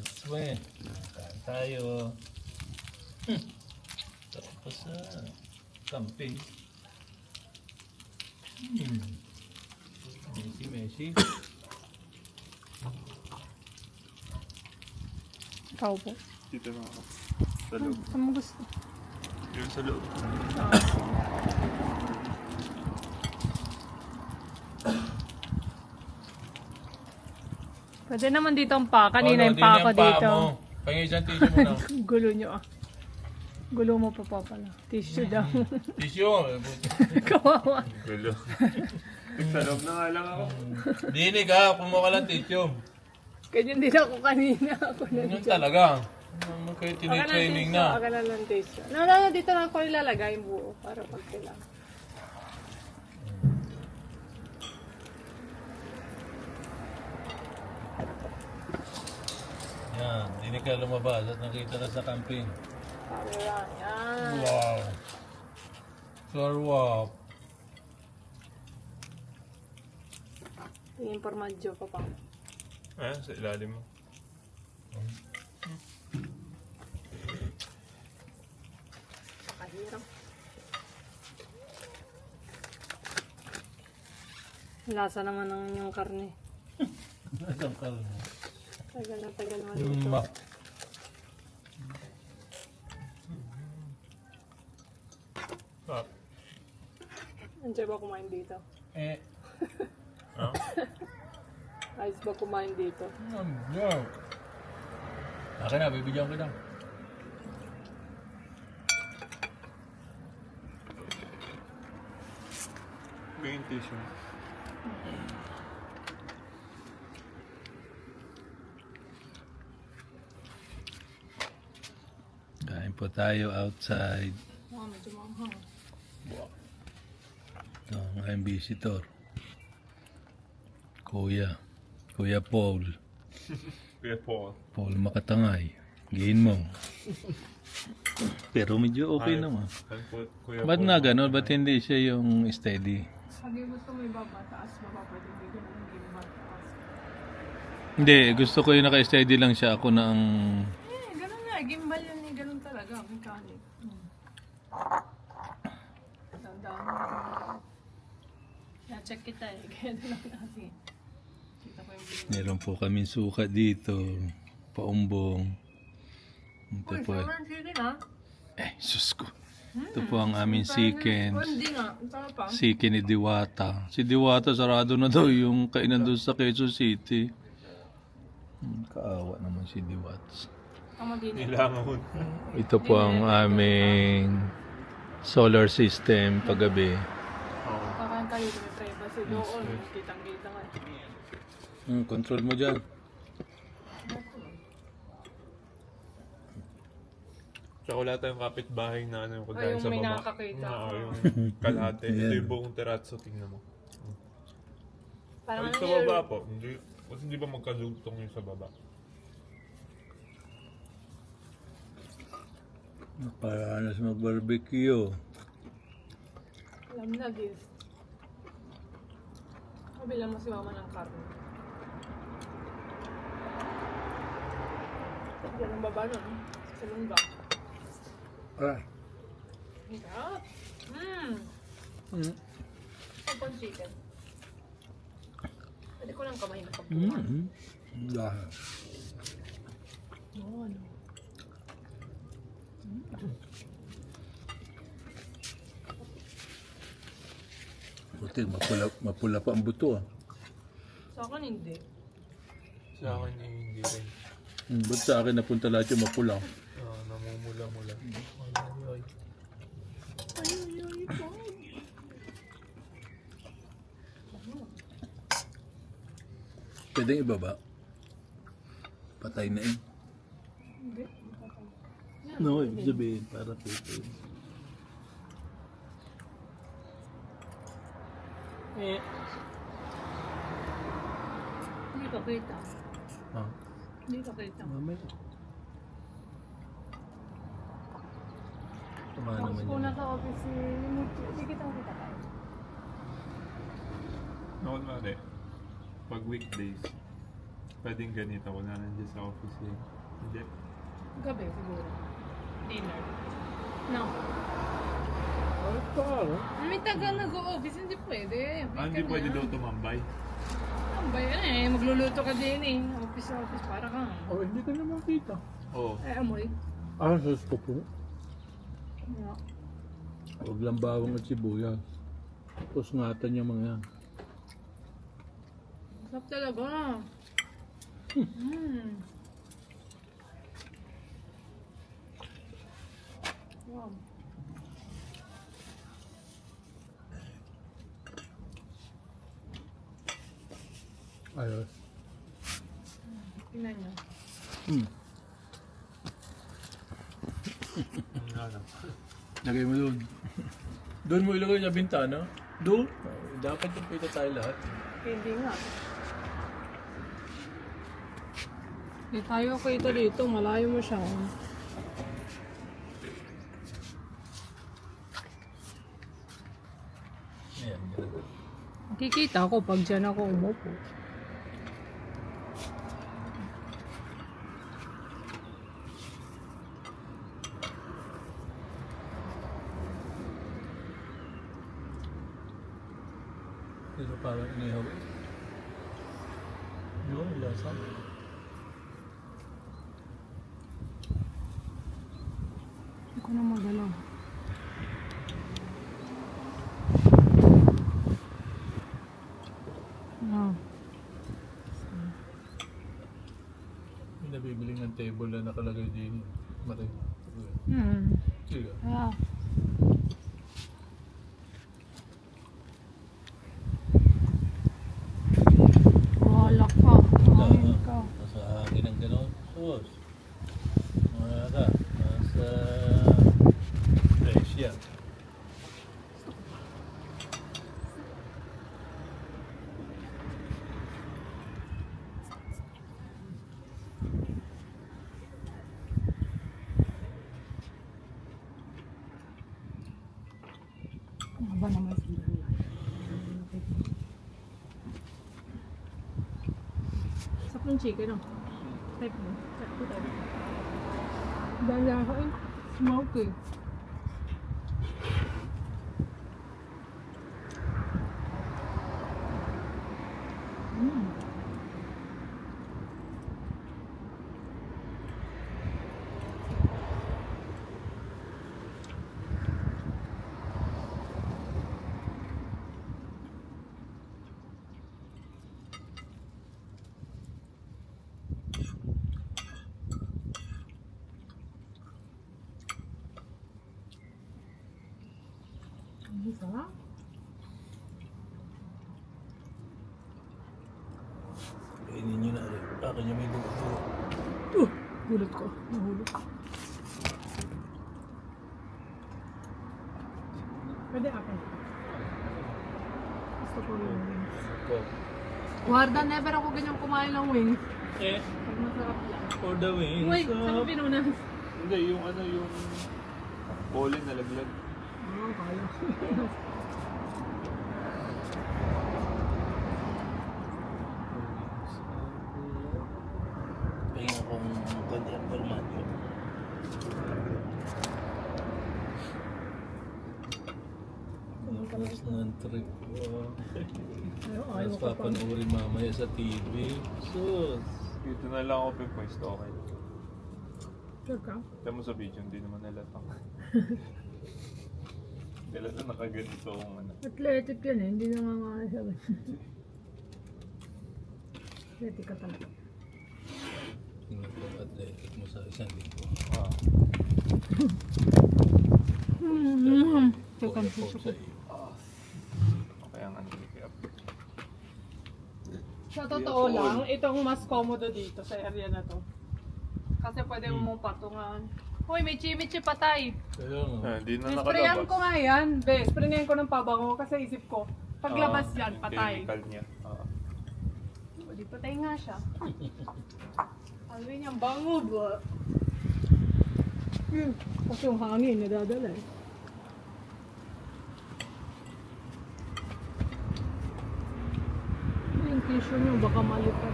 Swing. Kain tayo. Tapos sa camping. Messi. Ikaw po. Dito na ako. Sa loob. Saan mo gusto? Yung sa loob. Pwede naman dito ang pa. Kanina yung pa ako dito. Pangay isang tissue mo na. Gulo nyo ah. Gulo mo pa pala. Tissue daw. Tissue. Kawawa. Gulo. Sa loob na nga lang ako. Dinig ha, kumuha ka lang tissue. Ganyan din ako kanina. Ako na Yun talaga. Kayo tinitraining na. Aga na lang tissue. No, dito na ako ilalagay yung buo. Para pag kailangan. Yan, dinig ka lumabas at nakita ka sa camping. Sabi lang. Yan. Wow. Sarwap. Tingin pormadyo pa pa. Ayan, sa ilalim mo. Kahirap. Lasa naman ng inyong karne. Ang kalma. Tagal na tagal maluto. Ah. Andiyan ba kumain dito? Ah? Ayos ba kumain dito? Yeah. Akin na, bibigyan ko na. Green tissue. Kain po tayo outside. Medyo manghang. Ito ang aking visitor. Kuya Paul. Kuya Paul. Paul Makatangay. Giin mo. Pero medyo okay naman. Kuya Ba't Paul. na gano'n? Ba't hindi siya yung steady? Sabi gusto mo ibaba, taas, baba, pwede bigyan ng ibaba, taas. Hindi, gusto ko yung naka-steady lang siya. Ako na ang... Ganun nga, gimbal yun eh, ganun talaga, mechanic. Dandaan. Na-check kita eh, kaya din lang natin. Kita ko yung video. Meron po kaming suka dito. Paumbong. Ito Uy, po. sobrang chili na. Sus ko. Ito po ang aming chicken. Hindi nga, ang sarap pa. Chicken ni Diwata. Si Diwata sarado na daw yung kainan doon sa Quezon City. Kaawa naman si Diwata. Tama din eh. Nilangon. Ito po ang aming solar system paggabi. Oo. Kakain tayo, may privacy doon. Kitang-kita nga. Control mo dyan. Tsaka wala tayong kapitbahay na ano yung Ay, kagaya yung sa may baba. nakakita. Oo, yung kalahati. Ito yung buong terrazzo, tingnan mo. Parang Ay, ano sa yun? baba po. Kasi hindi ba magkadugtong yung sa baba? Para na sa mag-barbecue. Alam na, Giz. Kabilang mo si mama ng karne. Yan ang baba nun. Sa lungga. Alright. Sarap. Pagpon chicken. Pwede ko lang kamay na pagpuan. Dahil. Oo, ano. Buti, mapula pa ang buto ah. Sa akin hindi. Sa akin eh, hindi rin. Ba't sa akin napunta lahat yung mapula? Namumula-mula. Ay, po. Pwedeng ibaba? Patay na eh. Hindi. No, ibig sabihin, para pwede. Hindi ka kita. Ah, Hindi ka kita. mamaya. Tama Tapos naman po yun. nasa office si Muchi. Hindi kitang kita tayo. Noon mali. Pag weekdays. Pwedeng ganito kung na nandiyan sa office eh. Hindi. Gabi siguro. Dinner. No. May taga nag-o-office, hindi pwede. Hindi pwede daw tumambay. Ang bayan eh, magluluto ka din eh. Office na office, para kang. Oh, hindi ka naman kita. Oo. Amoy. Sus ko po. Yeah. Huwag lang bawang at sibuyas. Tapos ngatan yung mga yan. Sarap talaga. Wow. Ayos. Tingnan nyo. Ano? Lagay mo doon. Doon mo ilagay sa bintana. Doon. Dapat yung pita tayo lahat. Hindi nga. Hindi tayo kita dito, malayo mo siya. Ayan, ganun. Makikita ko pag dyan ako umupo. Pero parang inihaw. Yun, lasa. Hindi ko na magalaw. Ah. May nabibili ng table na nakalagay din. Mari. Sige. Ah. Wala ka. Amin ka. Nasa akin ang ganon. Sus. Mga ka. Nasa fresh yan. Ano ba naman sila? Sarap ng chicken, no? Type mo. Type ko tayo. Dahil ako eh. Smoke eh. Ang sarap. Kainin nyo na rin. Akin yung may dugo. Gulat ko. Nahulog. Pwede akin. Gusto ko yung wings. Guarda, never ako ganyan kumain ng wings. Pag masarap lang. For the wings. Uy, saan ko pinunas? Hindi, yung ano, yung bowling nalaglag. Oo, kaya. Pahinga akong konti ang formato. Tapos ng trip ko. Ayaw Tapos ko pa. papanoorin mamaya sa TV. Sus. Dito na lang ako pipwesto, okay. Sure ka? Tignan mo sa video, hindi naman nalatang. Nalata nakaganito akong ano. Athletic yan eh, hindi na nga sabi. Athletic ka talaga. Tingnan ko ang athletic mo sa isang linggo. Teka, Puro suso sa ko. iyo. Okay ang ano. Kaya, Sa totoo lang, itong mas komodo dito sa area na to. Kasi pwede mong patungan. Hoy, may chimichi patay. Kaya nga. hindi na Sprayan nakalabas. ko nga yan. Be, sprayan ko ng pabango kasi isip ko, paglabas yan, Yung patay. Chemical niya. O, di patay nga siya. Alwin niyang bango ba? Kasi yung hangin nadadala eh. Yung tissue niyo baka malitan.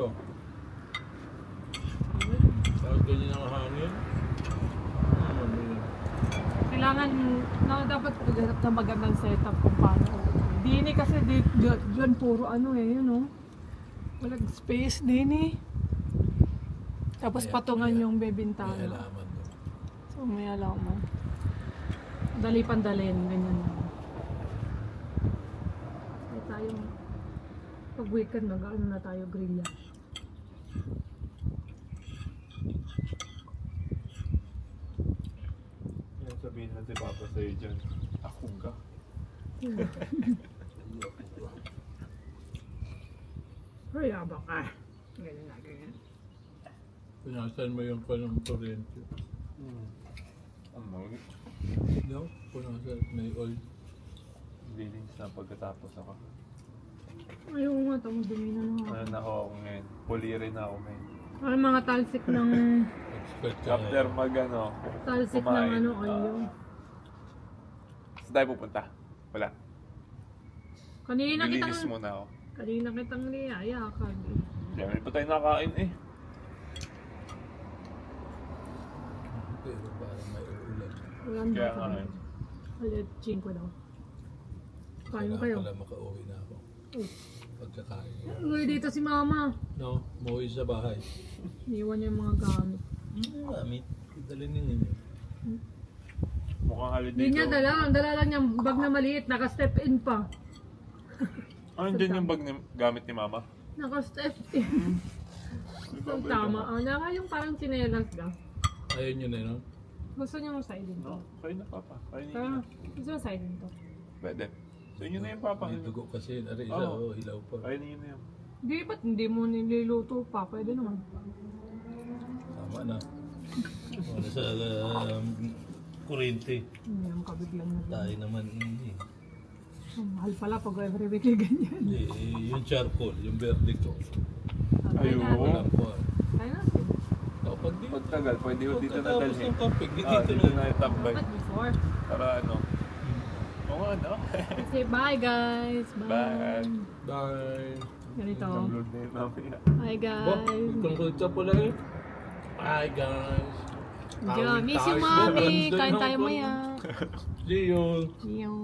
oh. Tapos ganyan ang hangin. Kailangan na dapat paghanap na magandang setup kung paano. Dini kasi dyan puro ano eh, yun oh. Walang space din eh. Tapos patungan yung bebintana. May alaman doon. So may alam mo. Dali pandalin, ganyan lang. So tayo, pag weekend mag-ano na tayo grilla. Yan sabihin natin Papa sa'yo dyan. Akong ka. Ay, abang ah. Ganyan na, ganyan. Punasan mo yung kanang kuryente. Ano? No? Punasan, may oil. Linis na pagkatapos ako. Ayaw nga, tamo dumi na Ano naman. na ako ngayon? Puliri na ako ngayon. Ano mga talsik ng Expert ka After ngayon. mag ano, talsik ng kumain, ano oil. saan tayo pupunta? Wala. Kanina Nilinis kitang muna ako. kanina kitang niyayakag. Kaya hindi pa tayo nakain eh. Pero parang may uulan. Walang Kaya bata. nga eh. Alit 5 daw. Kain Kailangan kayo. pala makauwi na ako. Uy, Pagkakain. uy, dito si mama. No? Umuwi sa bahay. Iniwan niya yung mga gamit. Gamit. Dalhin ninyo. Mukhang holiday Hindi niya to. dala. Ang dala lang niyang bag na maliit. Naka-step in pa. Ano dyan yung bag ni, gamit ni Mama? Naka-step in. So, tama. Nga yung parang sinelas ka. Ayaw nyo na yun? Gusto niya yung side in to. No, kayo na Papa. Kayo na Kaya, yun. gusto yung side in to. Pwede. So yun na yung Papa. May dugo kasi. Ari isa, Oo. hilaw pa. Kayo na yun na yun. Di ba't hindi mo niluluto pa? Pwede naman. Tama na. Wala sa kurente. Hindi naman kabiglan na. Tayo naman hindi. Ang mahal pala pag every week ay ganyan. Hindi, yung charcoal, yung verde ko. Ayun. Walang po. Kaya na. Kapag di, Pagtagal, pwede ko dito na pagkatapos dalhin. ng topic, di Ah, dito dito na. na itambay. But before. Para ano. Oo nga, no? Say bye guys. Bye. Bye. Bye. Ganito. Download na yun mamaya. Hi Ba, guys. tungkol ka pala eh. Bye guys. Yeah, miss you Kawin tayo. mommy. Doon Kain ako. tayo maya. See you. See you.